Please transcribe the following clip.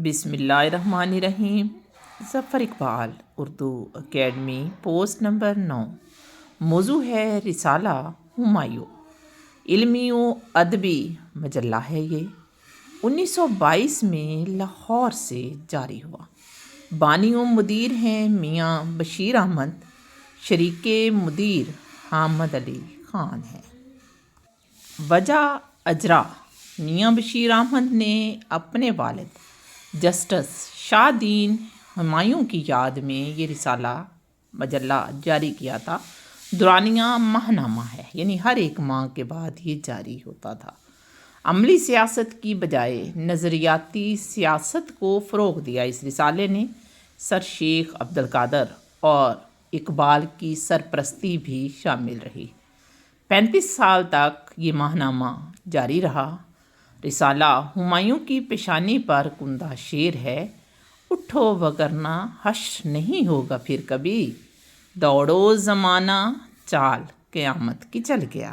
بسم اللہ الرحمن الرحیم۔ Zafar Iqbal Urdu academy post number 9۔ موضوع ہے رسالہ ہمایوں۔ علمی و ادبی مجلہ ہے یہ، 1922 میں لاہور سے جاری ہوا۔ بانی و مدیر ہیں میاں بشیر احمد، شریک مدیر حامد علی خان ہے۔ وجہ اجرا: میاں بشیر احمد نے اپنے والد جسٹس شاہ دین ہمایوں کی یاد میں یہ رسالہ مجلہ جاری کیا تھا۔ دورانیہ ماہنامہ ہے، یعنی ہر ایک ماہ کے بعد یہ جاری ہوتا تھا۔ عملی سیاست کی بجائے نظریاتی سیاست کو فروغ دیا۔ اس رسالے نے سر شیخ عبدالقادر اور اقبال کی سرپرستی بھی شامل رہی۔ 35 سال تک یہ ماہنامہ جاری رہا۔ رسالہ ہمایوں کی پیشانی پر کندہ شعر ہے: اٹھو وگرنہ حشر نہیں ہوگا پھر کبھی، دوڑو زمانہ چال قیامت کی چل گیا۔